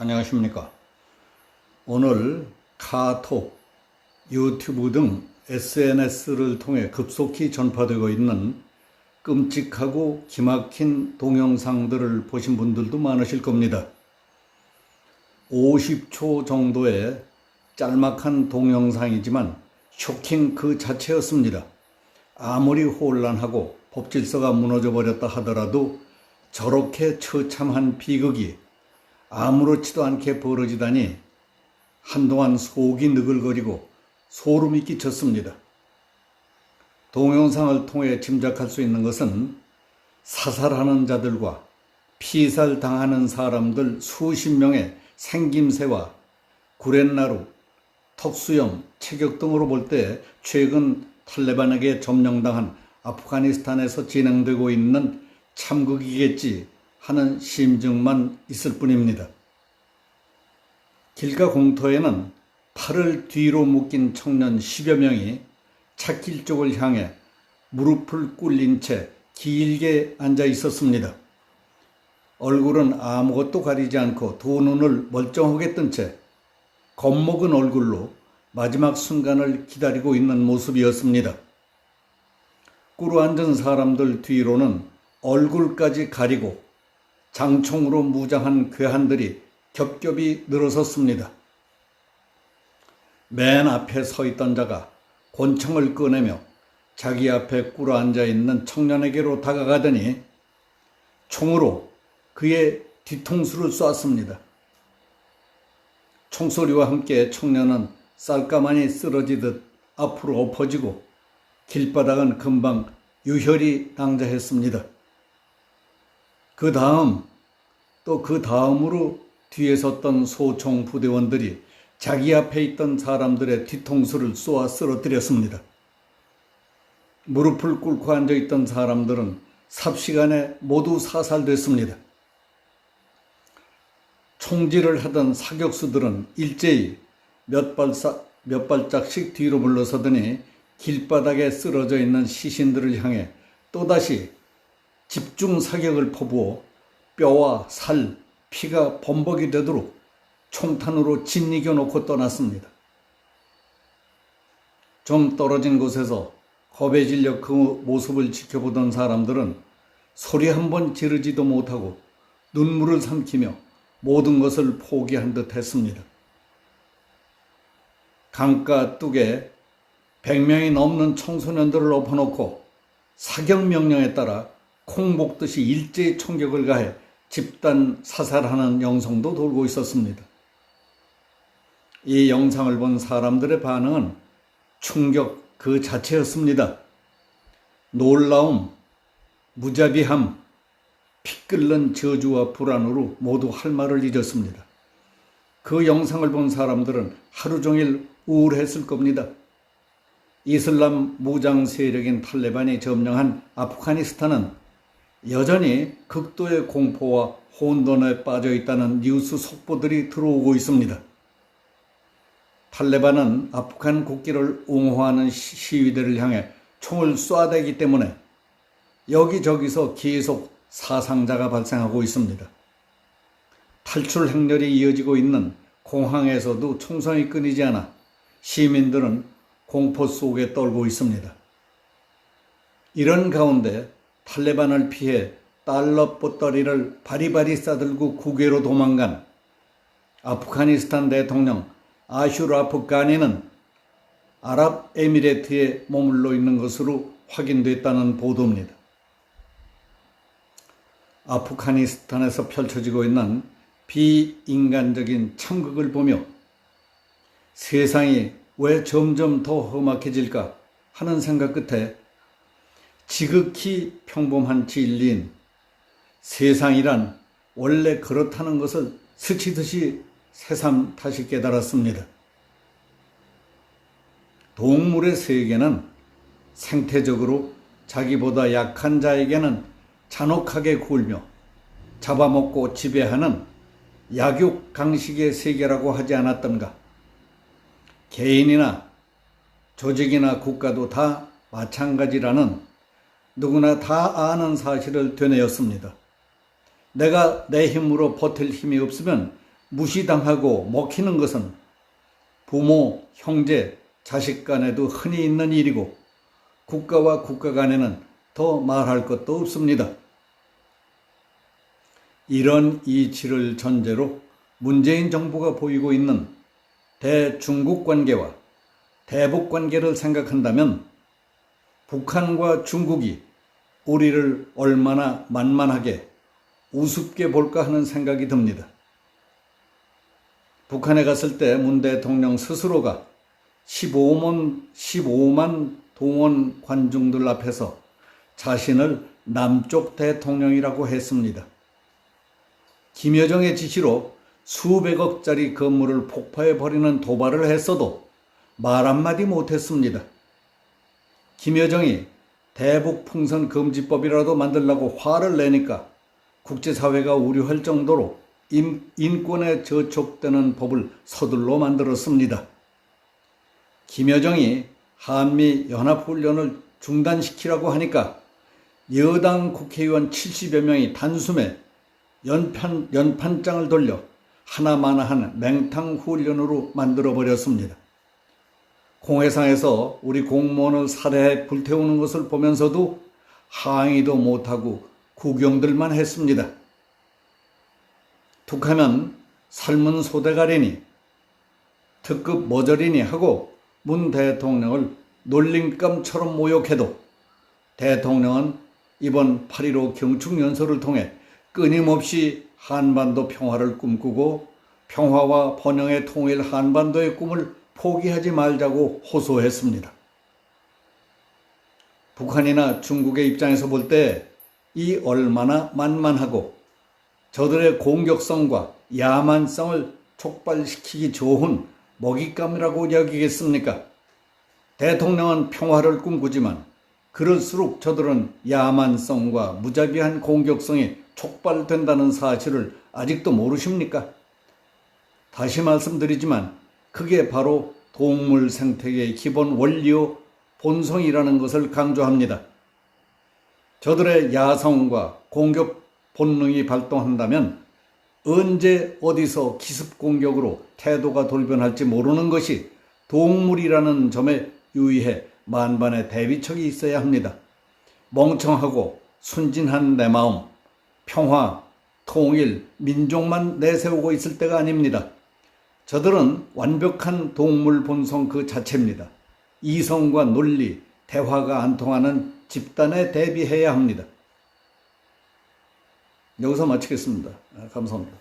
안녕하십니까. 오늘 카톡, 유튜브 등 SNS를 통해 급속히 전파되고 있는 끔찍하고 기막힌 동영상들을 보신 분들도 많으실 겁니다. 50초 정도의 짤막한 동영상이지만 쇼킹 그 자체였습니다. 아무리 혼란하고 법질서가 무너져 버렸다 하더라도 저렇게 처참한 비극이 아무렇지도 않게 벌어지다니 한동안 속이 느글거리고 소름이 끼쳤습니다. 동영상을 통해 짐작할 수 있는 것은 사살하는 자들과 피살당하는 사람들 수십 명의 생김새와 구렛나루, 턱수염, 체격 등으로 볼 때 최근 탈레반에게 점령당한 아프가니스탄에서 진행되고 있는 참극이겠지 하는 심증만 있을 뿐입니다. 길가 공터에는 팔을 뒤로 묶인 청년 10여 명이 찻길 쪽을 향해 무릎을 꿇린 채 길게 앉아 있었습니다. 얼굴은 아무것도 가리지 않고 두 눈을 멀쩡하게 뜬 채 겁먹은 얼굴로 마지막 순간을 기다리고 있는 모습이었습니다. 꿇어앉은 사람들 뒤로는 얼굴까지 가리고 장총으로 무장한 괴한들이 겹겹이 늘어섰습니다. 맨 앞에 서 있던 자가 권총을 꺼내며 자기 앞에 꿇어앉아 있는 청년에게로 다가가더니 총으로 그의 뒤통수를 쐈습니다. 총소리와 함께 청년은 쌀가마니 쓰러지듯 앞으로 엎어지고 길바닥은 금방 유혈이 낭자했습니다. 그 다음으로 뒤에 섰던 소총 부대원들이 자기 앞에 있던 사람들의 뒤통수를 쏘아 쓰러뜨렸습니다. 무릎을 꿇고 앉아있던 사람들은 삽시간에 모두 사살됐습니다. 총질을 하던 사격수들은 일제히 몇 발짝씩 뒤로 물러서더니 길바닥에 쓰러져 있는 시신들을 향해 또다시 집중 사격을 퍼부어 뼈와 살, 피가 범벅이 되도록 총탄으로 짓이겨 놓고 떠났습니다. 좀 떨어진 곳에서 겁에 질려 그 모습을 지켜보던 사람들은 소리 한 번 지르지도 못하고 눈물을 삼키며 모든 것을 포기한 듯 했습니다. 강가 뚝에 100명이 넘는 청소년들을 엎어놓고 사격 명령에 따라 콩 볶듯이 일제히 총격을 가해 집단 사살하는 영상도 돌고 있었습니다. 이 영상을 본 사람들의 반응은 충격 그 자체였습니다. 놀라움, 무자비함, 피 끓는 저주와 불안으로 모두 할 말을 잃었습니다. 그 영상을 본 사람들은 하루 종일 우울했을 겁니다. 이슬람 무장 세력인 탈레반이 점령한 아프가니스탄은 여전히 극도의 공포와 혼돈에 빠져 있다는 뉴스 속보들이 들어오고 있습니다. 탈레반은 아프간 국기를 옹호하는 시위대를 향해 총을 쏴대기 때문에 여기저기서 계속 사상자가 발생하고 있습니다. 탈출 행렬이 이어지고 있는 공항에서도 총성이 끊이지 않아 시민들은 공포 속에 떨고 있습니다. 이런 가운데 탈레반을 피해 달러 보따리를 바리바리 싸들고 국외로 도망간 아프가니스탄 대통령 아슈라프 가니는 아랍에미레이트에 머물러 있는 것으로 확인됐다는 보도입니다. 아프가니스탄에서 펼쳐지고 있는 비인간적인 참극을 보며 세상이 왜 점점 더 험악해질까 하는 생각 끝에 지극히 평범한 진리인 세상이란 원래 그렇다는 것을 스치듯이 새삼 다시 깨달았습니다. 동물의 세계는 생태적으로 자기보다 약한 자에게는 잔혹하게 굴며 잡아먹고 지배하는 약육 강식의 세계라고 하지 않았던가. 개인이나 조직이나 국가도 다 마찬가지라는 누구나 다 아는 사실을 되뇌었습니다. 내가 내 힘으로 버틸 힘이 없으면 무시당하고 먹히는 것은 부모, 형제, 자식 간에도 흔히 있는 일이고 국가와 국가 간에는 더 말할 것도 없습니다. 이런 이치를 전제로 문재인 정부가 보이고 있는 대중국 관계와 대북 관계를 생각한다면 북한과 중국이 우리를 얼마나 만만하게 우습게 볼까 하는 생각이 듭니다. 북한에 갔을 때 문 대통령 스스로가 15만 동원 관중들 앞에서 자신을 남쪽 대통령이라고 했습니다. 김여정의 지시로 수백억짜리 건물을 폭파해버리는 도발을 했어도 말 한마디 못했습니다. 김여정이 대북풍선 금지법이라도 만들라고 화를 내니까 국제사회가 우려할 정도로 인권에 저촉되는 법을 서둘러 만들었습니다. 김여정이 한미 연합훈련을 중단시키라고 하니까 여당 국회의원 70여 명이 단숨에 연판장을 돌려 하나마나한 맹탕훈련으로 만들어버렸습니다. 공해상에서 우리 공무원을 살해해 불태우는 것을 보면서도 항의도 못하고 구경들만 했습니다. 툭하면 삶은 소대가리니 특급 머저리니 하고 문 대통령을 놀림감처럼 모욕해도 대통령은 이번 8.15 경축연설을 통해 끊임없이 한반도 평화를 꿈꾸고 평화와 번영의 통일 한반도의 꿈을 포기하지 말자고 호소했습니다. 북한이나 중국의 입장에서 볼 때 이 얼마나 만만하고 저들의 공격성과 야만성을 촉발시키기 좋은 먹잇감이라고 여기겠습니까? 대통령은 평화를 꿈꾸지만 그럴수록 저들은 야만성과 무자비한 공격성이 촉발된다는 사실을 아직도 모르십니까? 다시 말씀드리지만 그게 바로 동물 생태계의 기본 원리요 본성이라는 것을 강조합니다. 저들의 야성과 공격 본능이 발동한다면 언제 어디서 기습 공격으로 태도가 돌변할지 모르는 것이 동물이라는 점에 유의해 만반의 대비책이 있어야 합니다. 멍청하고 순진한 내 마음, 평화, 통일, 민족만 내세우고 있을 때가 아닙니다. 저들은 완벽한 동물 본성 그 자체입니다. 이성과 논리, 대화가 안 통하는 집단에 대비해야 합니다. 여기서 마치겠습니다. 감사합니다.